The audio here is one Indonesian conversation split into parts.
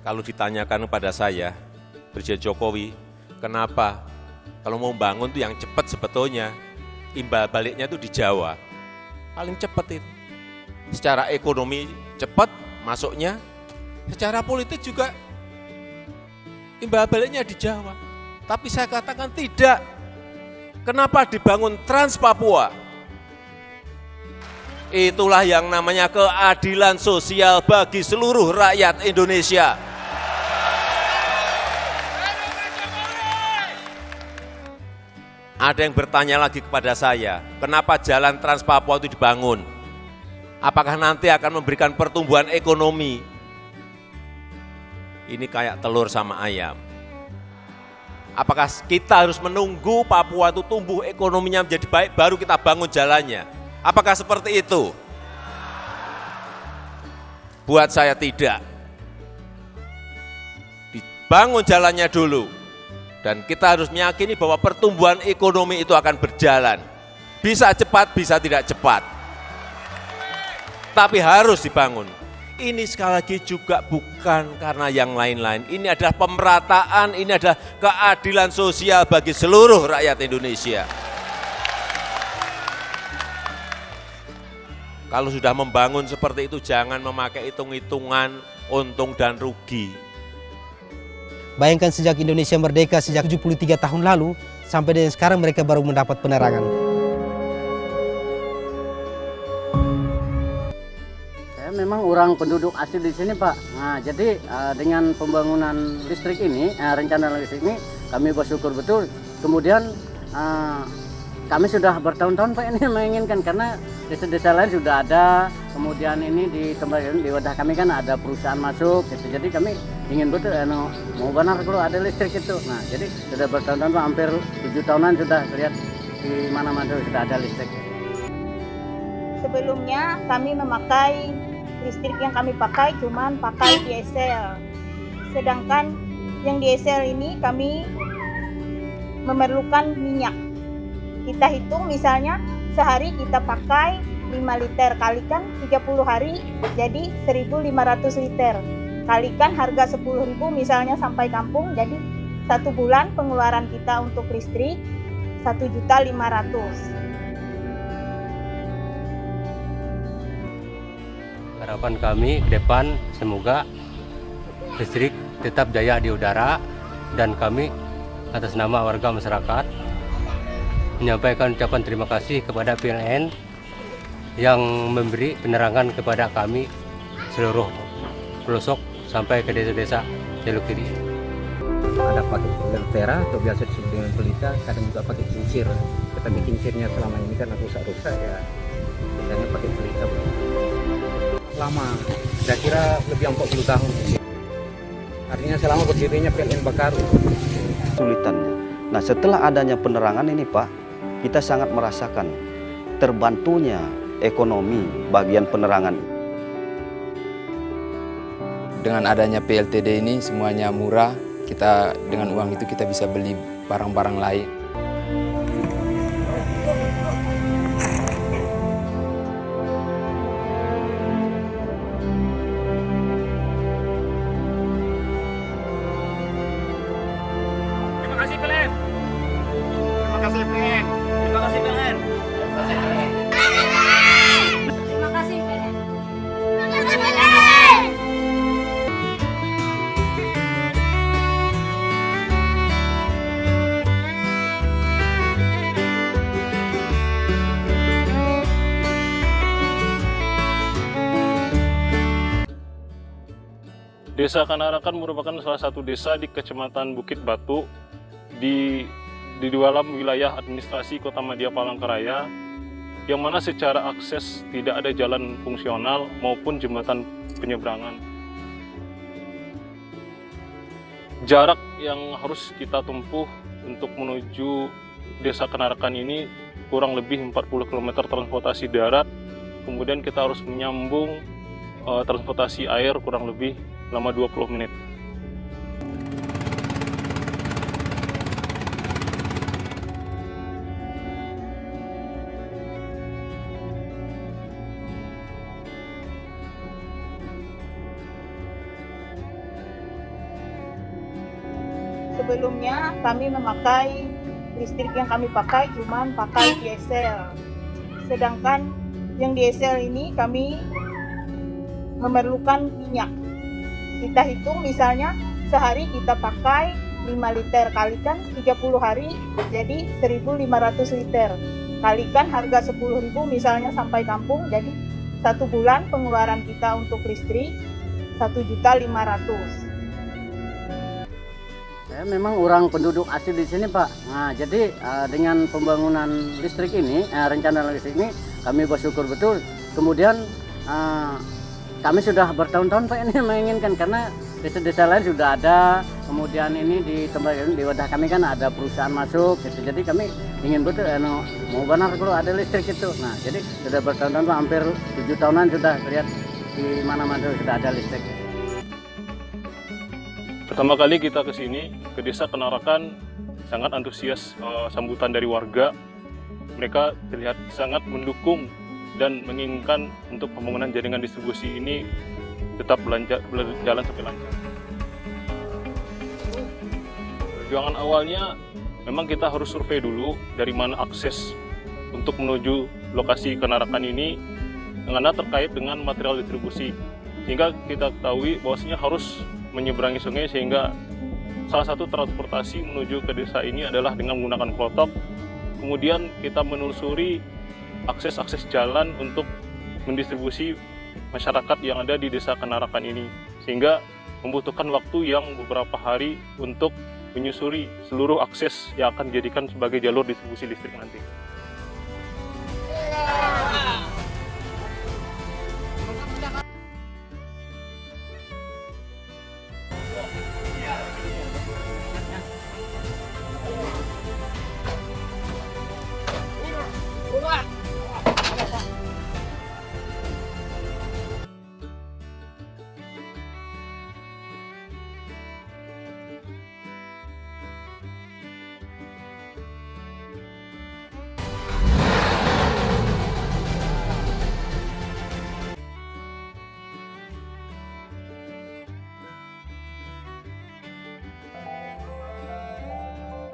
Kalau ditanyakan kepada saya, Presiden Jokowi, kenapa kalau mau bangun itu yang cepat sebetulnya, imbal baliknya itu di Jawa, paling cepat itu. Secara ekonomi cepat masuknya, secara politik juga imbal baliknya di Jawa. Tapi saya katakan tidak. Kenapa dibangun Trans Papua? Itulah yang namanya keadilan sosial bagi seluruh rakyat Indonesia. Ada yang bertanya lagi kepada saya, kenapa jalan Trans Papua itu dibangun? Apakah nanti akan memberikan pertumbuhan ekonomi? Ini kayak telur sama ayam. Apakah kita harus menunggu Papua itu tumbuh ekonominya menjadi baik, baru kita bangun jalannya? Apakah seperti itu? Buat saya tidak. Dibangun jalannya dulu. Dan kita harus meyakini bahwa pertumbuhan ekonomi itu akan berjalan. Bisa cepat, bisa tidak cepat. Tapi harus dibangun. Ini sekali lagi juga bukan karena yang lain-lain. Ini adalah pemerataan, ini adalah keadilan sosial bagi seluruh rakyat Indonesia. Kalau sudah membangun seperti itu, jangan memakai hitung-hitungan untung dan rugi. Bayangkan sejak Indonesia merdeka sejak 73 tahun lalu, sampai dengan sekarang mereka baru mendapat penerangan. Saya memang orang penduduk asli di sini, Pak. Nah, jadi dengan pembangunan listrik ini, rencana listrik ini, kami bersyukur betul. Kemudian kami sudah bertahun-tahun, Pak, ini menginginkan, karena desa-desa lain sudah ada. Kemudian ini di tempat di wadah kami kan ada perusahaan masuk, gitu. Jadi kami ingin betul, mau benar kalau ada listrik itu. Nah, jadi sudah bertahun-tahun, Pak, hampir 7 tahunan sudah lihat di mana-mana sudah ada listrik. Sebelumnya kami memakai listrik yang kami pakai cuman pakai diesel. Sedangkan yang diesel ini kami memerlukan minyak. Kita hitung misalnya sehari kita pakai 5 liter, kalikan 30 hari jadi 1.500 liter. Kalikan harga 10.000 misalnya sampai kampung, jadi 1 bulan pengeluaran kita untuk listrik 1.500.000. Harapan kami ke depan semoga listrik tetap jaya di udara, dan kami atas nama warga masyarakat menyampaikan ucapan terima kasih kepada PLN yang memberi penerangan kepada kami seluruh pelosok sampai ke desa-desa Jalur Kiri. Ada pakai lentera atau biasa disebut dengan pelita, kadang juga pakai kincir. Tetapi kincirnya selama ini kan rusak-rusak ya, biasanya pakai pelita. Lama, kira-kira lebih 40 tahun. Artinya selama berdirinya PLN Bakaru. Kesulitannya. Nah, setelah adanya penerangan ini, Pak, kita sangat merasakan terbantunya ekonomi bagian penerangan. Dengan adanya PLTD ini semuanya murah, kita dengan uang itu kita bisa beli barang-barang lain. Terima kasih PLN. Terima kasih PLN. Terima kasih PLN. Terima kasih PLN. Terima kasih, PLN. Desa Kanarakan merupakan salah satu desa di Kecamatan Bukit Batu di dalam wilayah administrasi Kota Madia Palangkaraya, yang mana secara akses tidak ada jalan fungsional maupun jembatan penyeberangan. Jarak yang harus kita tempuh untuk menuju Desa Kanarakan ini kurang lebih 40 km transportasi darat, kemudian kita harus menyambung transportasi air kurang lebih selama 20 menit. Sebelumnya kami memakai listrik yang kami pakai cuman pakai diesel. Sedangkan yang diesel ini kami memerlukan minyak. Kita hitung misalnya sehari kita pakai 5 liter, kalikan 30 hari jadi 1.500 liter. Kalikan harga 10.000 misalnya sampai kampung, jadi 1 bulan pengeluaran kita untuk listrik 1.500.000. Saya memang orang penduduk asli di sini, Pak. Nah, jadi dengan pembangunan listrik ini, rencana listrik ini, kami bersyukur betul. Kemudian kami sudah bertahun-tahun, Pak, ini menginginkan karena desa-desa lain sudah ada. Kemudian ini di tempat ini, di wadah kami kan ada perusahaan masuk, gitu. Jadi kami ingin betul, mau benar kalau ada listrik itu. Nah, jadi sudah bertahun-tahun, Pak, hampir 7 tahunan sudah lihat di mana-mana sudah ada listrik. Pertama kali kita ke sini, ke Desa Kenarakan, sangat antusias sambutan dari warga. Mereka terlihat sangat mendukung dan menginginkan untuk pembangunan jaringan distribusi ini tetap berjalan sampai lancar. Perjuangan awalnya memang kita harus survei dulu dari mana akses untuk menuju lokasi Kenarakan ini, karena terkait dengan material distribusi. Sehingga kita ketahui bahwasanya harus menyeberangi sungai, sehingga salah satu transportasi menuju ke desa ini adalah dengan menggunakan klotok. Kemudian kita menelusuri akses-akses jalan untuk mendistribusi masyarakat yang ada di Desa Kenarakan ini, sehingga membutuhkan waktu yang beberapa hari untuk menyusuri seluruh akses yang akan dijadikan sebagai jalur distribusi listrik nanti.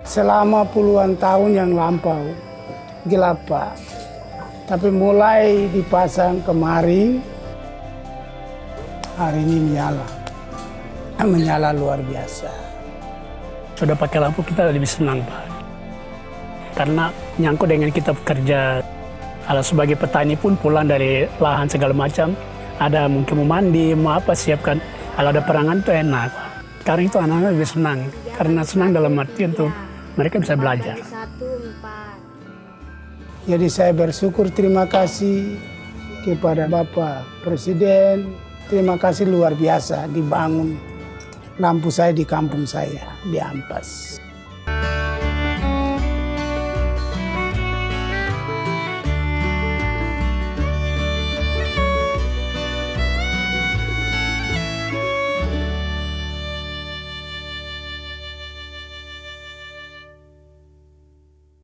Selama puluhan tahun yang lampau gelap, Pak. Tapi mulai dipasang kemari, hari ini menyala luar biasa. Sudah pakai lampu kita lebih senang, Pak. Karena nyangkut dengan kita bekerja. Kalau sebagai petani pun pulang dari lahan segala macam, ada mungkin mau mandi, mau apa siapkan. Kalau ada perangan itu enak. Sekarang itu anak-anak lebih senang, karena senang dalam arti untuk mereka bisa belajar. Jadi saya bersyukur, terima kasih kepada Bapak Presiden. Terima kasih luar biasa dibangun lampu saya di kampung saya, di Ampas.